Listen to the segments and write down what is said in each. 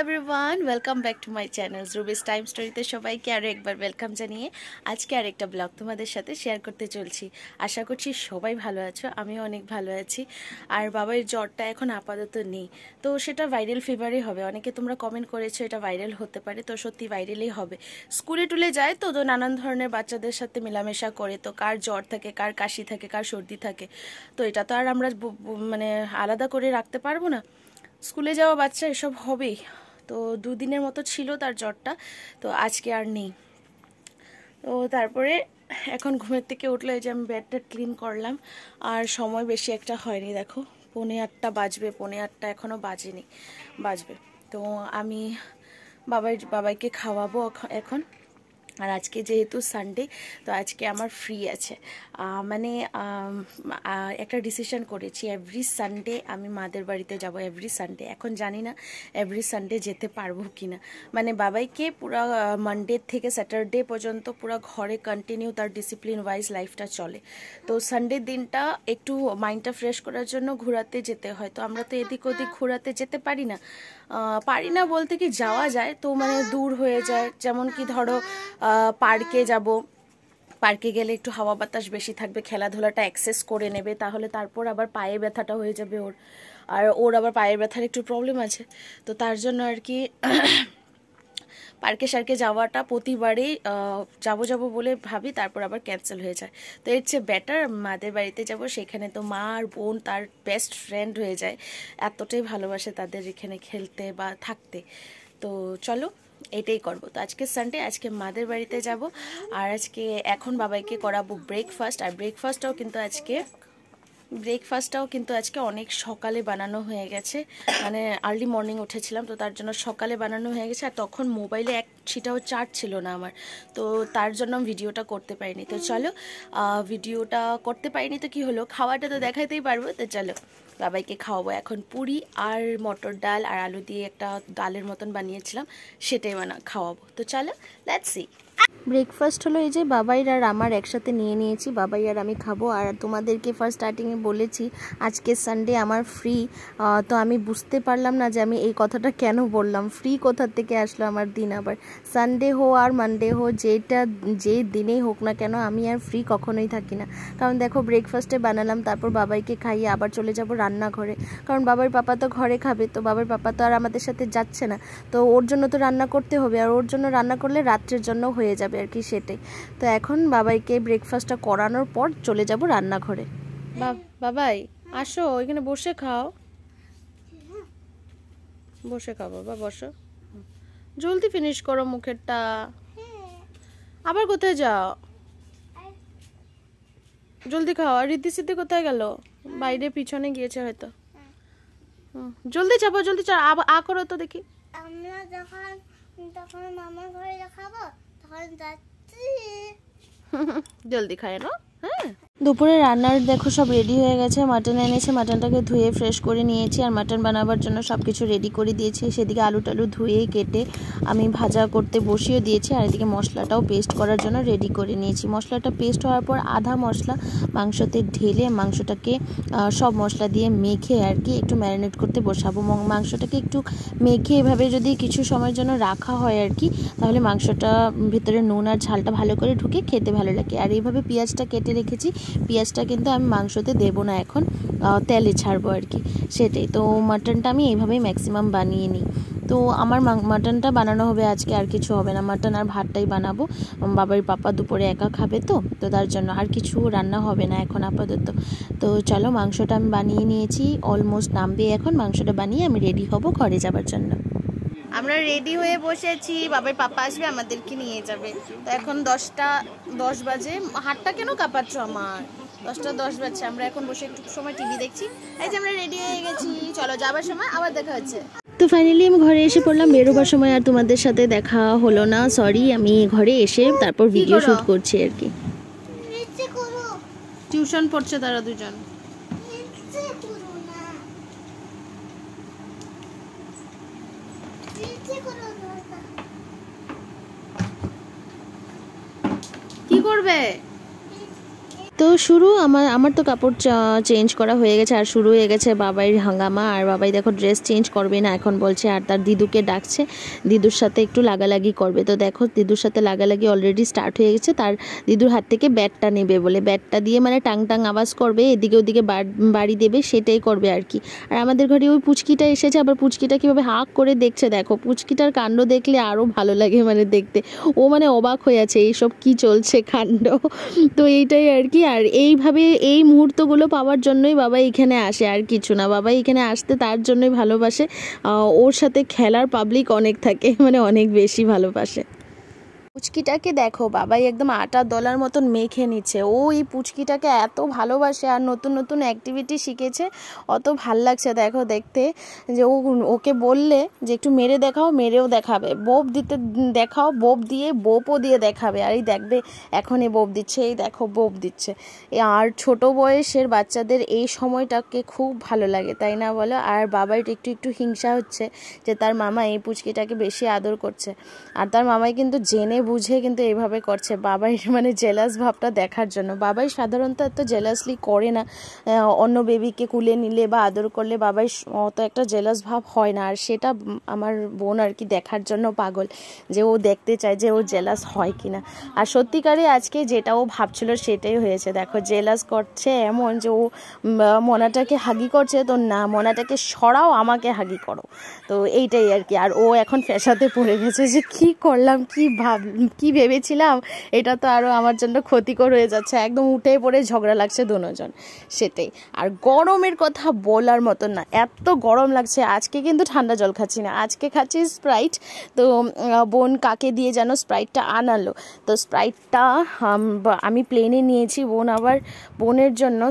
Everyone, welcome back to my channel Ruby's time স্টোরিতে সবাইকে আরও একবার ওয়েলকাম জানিয়ে আজকে আরেকটা ব্লগ তোমাদের সাথে শেয়ার করতে চলছি। আশা করছি সবাই ভালো আছো, আমিও অনেক ভালো আছি। আর বাবার জ্বরটা এখন আপাতত নেই, তো সেটা ভাইরাল ফিভারই হবে। অনেকে তোমরা কমেন্ট করেছো এটা ভাইরাল হতে পারে, তো সত্যি ভাইরালই হবে। স্কুলে টুলে যায় তো নানান ধরনের বাচ্চাদের সাথে মেলামেশা করে, তো কার জ্বর থাকে, কার কাশি থাকে, কার সর্দি থাকে, তো এটা তো আর আমরা মানে আলাদা করে রাখতে পারবো না। স্কুলে যাওয়া বাচ্চা এসব হবেই। তো দুদিনের মতো ছিল তার জ্বরটা, তো আজকে আর নেই। তো তারপরে এখন ঘুমের থেকে উঠলে যে আমি বেডটা ক্লিন করলাম, আর সময় বেশি একটা হয়নি, দেখো 7:45 বাজবে, 7:45 এখনও বাজেনি, বাজবে। তো আমি বাবাইকে খাওয়াবো এখন। আর আজকে যেহেতু সানডে, তো আজকে আমার ফ্রি আছে। মানে একটা ডিসিশন করেছি, এভরি সানডে আমি মাদের বাড়িতে যাব, এভরি সানডে। এখন জানি না এভরি সানডে যেতে পারবো কি না। মানে বাবাইকে পুরো মানডে থেকে স্যাটারডে পর্যন্ত পুরো ঘরে কন্টিনিউ তার ডিসিপ্লিন ওয়াইজ লাইফটা চলে। তো সানডে দিনটা একটু মাইন্ডটা ফ্রেশ করার জন্য ঘোরাতে যেতে হয়। তো আমরা তো এদিক ওদিক ঘোরাতে যেতে পারি না। পারি না বলতে কি, যাওয়া যায় তো মানে দূর হয়ে যায়। যেমন কি ধরো পার্কে যাব, পার্কে গেলে একটু হাওয়া বাতাস বেশি থাকবে, খেলাধুলাটা অ্যাক্সেস করে নেবে, তাহলে তারপর আবার পায়ে ব্যথাটা হয়ে যাবে ওর। আর ওর আবার পায়ের ব্যথার একটু প্রবলেম আছে, তো তার জন্য আর কি পার্কে সার্কে যাওয়াটা প্রতিবারেই যাব বলে ভাবি, তারপর আবার ক্যান্সেল হয়ে যায়। তো এর চেয়ে বেটার মাদের বাড়িতে যাব, সেখানে তো মা আর বোন তার বেস্ট ফ্রেন্ড হয়ে যায়, এতটাই ভালোবাসে তাদের এখানে খেলতে বা থাকতে। তো চলো এটাই করব। তো আজকে সানডে, আজকে মাদের বাড়িতে যাব। আর আজকে এখন বাবাইকে করাবো ব্রেকফাস্ট। আর ব্রেকফাস্টটাও কিন্তু আজকে অনেক সকালে বানানো হয়ে গেছে, মানে আর্লি মর্নিং উঠেছিলাম, তো তার জন্য সকালে বানানো হয়ে গেছে। আর তখন মোবাইলে এক ছিটাও চার্জ ছিল না আমার, তো তার জন্য ভিডিওটা করতে পারিনি। তো চলো ভিডিওটা করতে পারিনি তো কি হলো, খাওয়াটা তো দেখাইতেই পারবো। তো চলো বাবাইকে খাওয়াবো এখন পুরি আর মটর ডাল আর আলু দিয়ে একটা ডালের মতন বানিয়েছিলাম, সেটাই খাওয়াবো। তো চলো লেটস সি। ব্রেকফাস্ট হলো এই যে বাবাই আর আমার একসাথে নিয়ে নিয়েছি, বাবাই আর আমি খাবো। আর তোমাদেরকে ফার্স্ট স্টার্টিংয়ে বলেছি আজকে সানডে আমার ফ্রি, তো আমি বুঝতে পারলাম না যে আমি এই কথাটা কেন বললাম, ফ্রি কোথা থেকে আসলো আমার দিন। আবার সানডে হো আর মানডে হো, যে দিনেই হোক না কেন, আমি আর ফ্রি কখনোই থাকি না। কারণ দেখো ব্রেকফাস্টে বানালাম, তারপর বাবাইকে খাইয়ে আবার চলে যাব রান্নাঘরে, কারণ বাবার পাপা তো ঘরে খাবে, তো বাবার পাপা তো আর আমাদের সাথে যাচ্ছে না, তো ওর জন্য তো রান্না করতে হবে। আর ওর জন্য রান্না করলে রাত্রের জন্য হয়ে যাবে আর কি, সেটাই। তো এখন বাবাইকে ব্রেকফাস্টটা করানোর পর চলে যাব রান্নাঘরে। বাবাই আসো, এখানে বসে খাও, বসে খাও বাবা, বসো। জলদি ফিনিশ করো মুখেরটা। আবার কোথায় যাও, জলদি খাও। আর রিদ্ধি সিদ্ধি কোথায় গেল? বাইরে পিছনে গিয়েছে হয়তো। জলদি চাপো, জলদি চাপো, আ করো তো দেখি। আমরা যখন মামার ঘরে দেখাবো তখন যাচ্ছি। জলদি খায় না। হ্যাঁ, দুপুরে রান্নার দেখো সব রেডি হয়ে গেছে। মাটন এনেছে, মাটনটাকে ধুয়ে ফ্রেশ করে নিয়েছি, আর মাটন বানাবার জন্য সব কিছু রেডি করে দিয়েছি। সেদিকে আলু টালু ধুয়ে কেটে আমি ভাজা করতে বসিয়ে দিয়েছি, আর এদিকে মশলাটাও পেস্ট করার জন্য রেডি করে নিয়েছি। মশলাটা পেস্ট হওয়ার পর আধা মশলা মাংসতে ঢেলে মাংসটাকে সব মশলা দিয়ে মেখে আর কি একটু ম্যারিনেট করতে বসাবো। মাংসটাকে একটু মেখে এভাবে যদি কিছু সময়ের জন্য রাখা হয় আর কি, তাহলে মাংসটা ভিতরে নুন আর ঝালটা ভালো করে ঢুকে খেতে ভালো লাগে। আর এইভাবে পেঁয়াজটা কেটে রেখেছি, পেঁয়াজটা কিন্তু আমি মাংসতে দেবো না, এখন তেলে ছাড়বো আর কি, সেটাই। তো মাটনটা আমি এইভাবেই ম্যাক্সিমাম বানিয়ে নিই। তো আমার মাটনটা বানানো হবে আজকে, আর কিছু হবে না, মাটন আর ভাতটাই বানাবো। বাবার পাপা দুপুরে একা খাবে, তো তার জন্য আর কিছু রান্না হবে না এখন আপাতত। তো চলো মাংসটা আমি বানিয়ে নিয়েছি, অলমোস্ট নামবে এখন। মাংসটা বানিয়ে আমি রেডি হব ঘরে যাবার জন্য। আমরা রেডি হয়ে বসেছি, বাবার পাপা আসবে আমাদেরকে নিয়ে যাবে। তো এখন 10:10 বাজে। হাতটা কেন কাঁপাচ্ছ আমার? 10:10 বাজছে, আমরা এখন বসে একটু সময় টিভি দেখছি। এই যে আমরা রেডি হয়ে গেছি, চলো যাবার সময় আবার দেখা হচ্ছে। তো ফাইনালি আমি ঘরে এসে পড়লাম। বেরোবার সময় আর তোমাদের সাথে দেখা হলো না, সরি। আমি ঘরে এসে তারপর ভিডিও শুট করছি আর কি। টিউশন পড়ছে তারা দুজন। কি করবে? তো শুরু আমার তো কাপড় চেঞ্জ করা হয়ে গেছে আর শুরু হয়ে গেছে বাবাইয়ের হাঙ্গামা। আর বাবাই দেখো ড্রেস চেঞ্জ করবে না এখন বলছে, আর তার দিদুকে ডাকছে দিদুর সাথে একটু লাগালাগি করবে। তো দেখো দিদুর সাথে লাগালাগি অলরেডি স্টার্ট হয়ে গেছে, তার দিদুর হাত থেকে ব্যাটটা নেবে বলে, ব্যাটটা দিয়ে মানে টাং টাং আওয়াজ করবে, এদিকে ওদিকে বাড়ি দেবে, সেটাই করবে আর কি। আর আমাদের ঘরে ওই পুচকিটা এসেছে, আবার পুচকিটা কীভাবে হাঁক করে দেখছে দেখো, পুচকিটার কাণ্ড দেখলে আরও ভালো লাগে মানে দেখতে, ও মানে অবাক হয়ে আছে এইসব কি চলছে কাণ্ড। তো এইটাই আর কি। আর এইভাবে এই মুহূর্তগুলো পাওয়ার জন্যই বাবা এখানে আসে, আর কিছু না, বাবা এখানে আসতে তার জন্যই ভালোবাসে। ওর সাথে খেলার পাবলিক অনেক থাকে, মানে অনেক বেশি ভালোবাসে। পুচকিটাকে দেখো বাবাই একদম আটা দলার মতন মেখে নিচ্ছে, ও এই পুচকিটাকে এত ভালোবাসে আর নতুন নতুন অ্যাক্টিভিটি শিখেছে, অত ভাল লাগছে দেখো দেখতে। যে ওকে বললে যে একটু মেরে দেখাও, মেরেও দেখাবে, বোপ দিতে দেখাও, বোপ দিয়ে বোপও দিয়ে দেখাবে, আর এই দেখবে এখন এই বোপ দিচ্ছে, এই দেখো বোপ দিচ্ছে। আর ছোট বয়সের বাচ্চাদের এই সময়টাকে খুব ভালো লাগে, তাই না বলো? আর বাবার একটু একটু হিংসা হচ্ছে যে তার মামা এই পুচকিটাকে বেশি আদর করছে, আর তার মামাই কিন্তু জেনে বুঝে কিন্তু এইভাবে করছে বাবাই মানে জেলাস ভাবটা দেখার জন্য। বাবাই সাধারণত এত জেলাসলি করে না, অন্য বেবিকে কুলে নিলে বা আদর করলে বাবাই অত একটা জেলাস ভাব হয় না, আর সেটা আমার বোন আর কি দেখার জন্য পাগল, যে ও দেখতে চায় যে ও জেলাস হয় কিনা। আর সত্যিকারে আজকে যেটা ও ভাবছিল সেটাই হয়েছে, দেখো জেলাস করছে এমন যে ও মনাটাকে হাগি করছে, তো না মনাটাকে সরাও, আমাকে হাগি করো, তো এইটাই আর কি। আর ও এখন ফ্যাসাতে পড়ে গেছে যে কি করলাম, কি ভেবেছিলাম, এটা তো আরও আমার জন্য ক্ষতিকর হয়ে যাচ্ছে, একদম উঠে পড়ে ঝগড়া লাগছে দুজন, সেটাই। আর গরমের কথা বলার মতন না, এত গরম লাগছে। আজকে কিন্তু ঠান্ডা জল খাচ্ছি না, আজকে খাচ্ছি স্প্রাইট। তো বোন কাকে দিয়ে যেন স্প্রাইটটা আনালো, তো স্প্রাইটটা আমি প্লেনে নিয়েছি, বোন আবার বোনের জন্য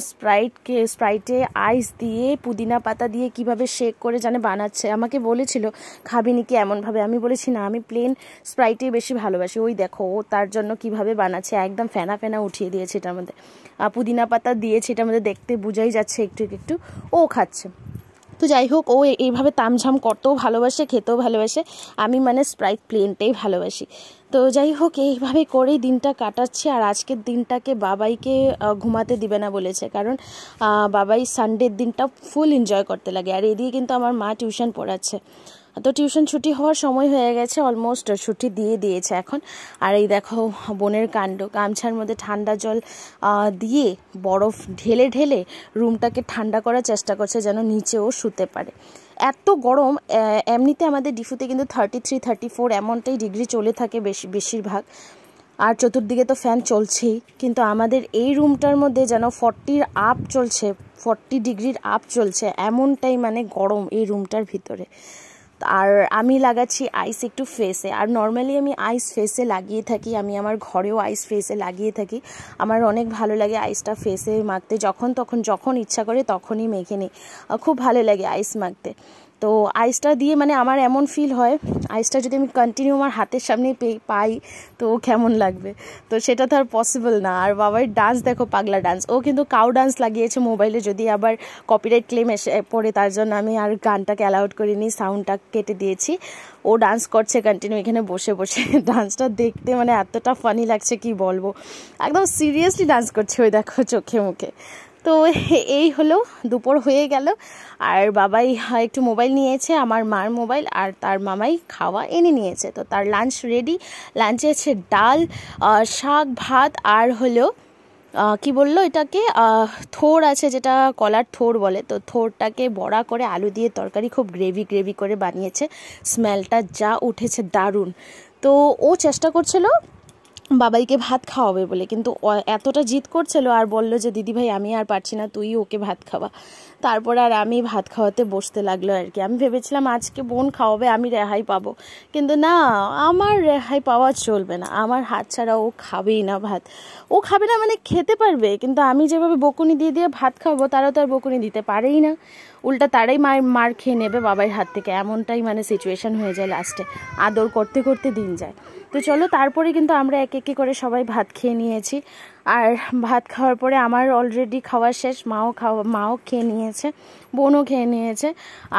স্প্রাইটে আইস দিয়ে পুদিনা পাতা দিয়ে কিভাবে শেক করে জানে বানাচ্ছে, আমাকে বলেছিল খাবি নাকি এমনভাবে, আমি বলেছি না আমি প্লেন স্প্রাইটেই বেশি ভালোবাসি। ওই দেখো ও তার জন্য কিভাবে বানাচ্ছে, একদম ফেনা ফেনা উঠিয়ে দিয়েছে এটার মধ্যে, পুদিনা পাতা দিয়েছে এটার মধ্যে, দেখতে বোঝাই যাচ্ছে একটু একটু ও খাচ্ছে। তো যাই হোক, ও এইভাবে তামঝাম করতেও ভালোবাসে, খেতেও ভালোবাসে, আমি মানে স্প্রাইট প্লেনটাই ভালোবাসি। তো যাই হোক এইভাবে করেই দিনটা কাটাচ্ছি। আর আজকের দিনটাকে বাবাইকে ঘুমাতে দিবে না বলেছে, কারণ বাবাই সানডের দিনটা ফুল এনজয় করতে লাগে। আর এদিকে কিন্তু আমার মা টিউশন পড়াচ্ছে, তো টিউশন ছুটি হওয়ার সময় হয়ে গেছে, অলমোস্ট ছুটি দিয়ে দিয়েছে এখন। আর এই দেখো বোনের কাণ্ড, গামছার মধ্যে ঠান্ডা জল দিয়ে বরফ ঢেলে ঢেলে রুমটাকে ঠান্ডা করার চেষ্টা করছে যেন নিচেও শুতে পারে। এত গরম, এমনিতে আমাদের ডিফুতে কিন্তু 33-34 এমনটাই ডিগ্রি চলে থাকে বেশিরভাগ, আর চতুর্দিকে তো ফ্যান চলছেই, কিন্তু আমাদের এই রুমটার মধ্যে যেন 40 আপ চলছে, 40 ডিগ্রির আপ চলছে, এমনটাই মানে গরম এই রুমটার ভিতরে। আর আমি লাগাচ্ছি আইস একটু ফেসে, আর নর্মালি আমি আইস ফেসে লাগিয়ে থাকি, আমি আমার ঘরেও আইস ফেসে লাগিয়ে থাকি, আমার অনেক ভালো লাগে আইসটা ফেসে মাখতে, যখন ইচ্ছা করে তখনই মেখে নিই, খুব ভালো লাগে আইস মাখতে। তো আইসটা দিয়ে মানে আমার এমন ফিল হয়, আইসটা যদি আমি কন্টিনিউ আমার হাতের সামনে পাই তো কেমন লাগবে, তো সেটা তো আর পসিবল না। আর বাবার ডান্স দেখো, পাগলা ডান্স, ও কিন্তু কাউ ডান্স লাগিয়েছে মোবাইলে, যদি আবার কপিরাইট ক্লেম এসে পড়ে তার জন্য আমি আর গানটাকে অ্যালাউড করিনি, সাউন্ডটা কেটে দিয়েছি। ও ডান্স করছে কন্টিনিউ এখানে বসে বসে, ডান্সটা দেখতে মানে এতটা ফানি লাগছে কি বলবো, একদম সিরিয়াসলি ডান্স করছে ওই দেখো চোখে মুখে। তো এই হলো, দুপুর হয়ে গেল, আর বাবাই একটু মোবাইল নিয়েছে, আমার মার মোবাইল, আর তার মামাই খাওয়া এনে নিয়েছে, তো তার লাঞ্চ রেডি। লাঞ্চে আছে ডাল, শাক, ভাত, আর হলো কি বললো এটাকে, থোড় আছে, যেটা কলার থোড় বলে, তো থোড়টাকে বড়া করে আলু দিয়ে তরকারি, খুব গ্রেভি করে বানিয়েছে, স্মেলটা যা উঠেছে দারুণ। তো ও চেষ্টা করছিল বাবাইকে ভাত খাওয়াবে বলে, কিন্তু এতটা জিদ করছিল আর বলল যে দিদিভাই আমি আর পারছি না, তুই ওকে ভাত খাওয়া। তারপর আর আমি ভাত খাওয়াতে বসতে লাগলো আর কি। আমি ভেবেছিলাম আজকে বোন খাওয়াবে, আমি রেহাই পাবো, কিন্তু না, আমার রেহাই পাওয়া চলবে না, আমার হাত ছাড়া ও খাবেই না ভাত। ও খাবে না মানে খেতে পারবে, কিন্তু আমি যেভাবে বকুনি দিয়ে ভাত খাওয়াবো তারাও তো আর বকুনি দিতে পারেই না, উল্টা তারাই মার খেয়ে নেবে বাবার হাত থেকে, এমনটাই মানে সিচুয়েশন হয়ে যায় লাস্টে, আদর করতে করতে দিন যায়। তো চলো তারপরে কিন্তু আমরা এক এক করে সবাই ভাত খেয়ে নিয়েছি। আর ভাত খাওয়ার পরে আমার অলরেডি খাওয়া শেষ, মাও খেয়ে নিয়েছে, বোনও খেয়ে নিয়েছে।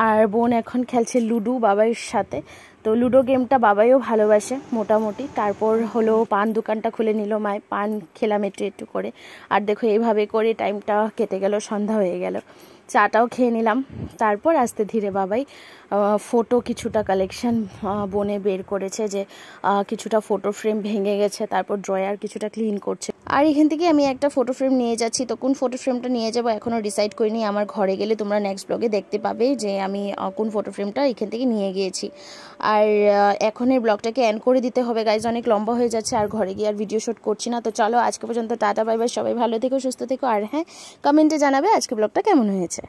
আর বোন এখন খেলছে লুডো বাবাইয়ের সাথে। তো লুডো গেমটা বাবাইও ভালোবাসে মোটামুটি। তারপর হলো পান দোকানটা খুলে নিল মায়, পান খেলাম একটু একটু করে। আর দেখো এইভাবে করে টাইমটা কেটে গেল, সন্ধ্যা হয়ে গেল। চাটাও খেয়ে নিলাম। তারপর আস্তে ধীরে বাবাই ফটো কিছুটা কালেকশন বনে বের করেছে, যে কিছুটা ফটো ফ্রেম ভেঙে গেছে, তারপর ড্রয়ার কিছুটা ক্লিন করছে। আর এখান থেকে আমি একটা ফটো ফ্রেম নিয়ে যাচ্ছি। তো কোন ফটো ফ্রেমটা নিয়ে যাবো এখনও ডিসাইড করিনি। আমার ঘরে গেলে তোমরা নেক্সট ব্লগে দেখতে পাবে যে আমি কোন ফটো ফ্রেমটা এখান থেকে নিয়ে গিয়েছি। আর এখন এই ব্লগটাকে এন্ড করে দিতে হবে গাইজ, অনেক লম্বা হয়ে যাচ্ছে আর ঘরে গিয়ে আর ভিডিও শ্যুট করছি না। তো চলো আজকে পর্যন্ত টাটা বাই বাই, সবাই ভালো থেকো, সুস্থ থেকো। আর হ্যাঁ, কমেন্টে জানাবে আজকে ব্লগটা কেমন হয়েছে।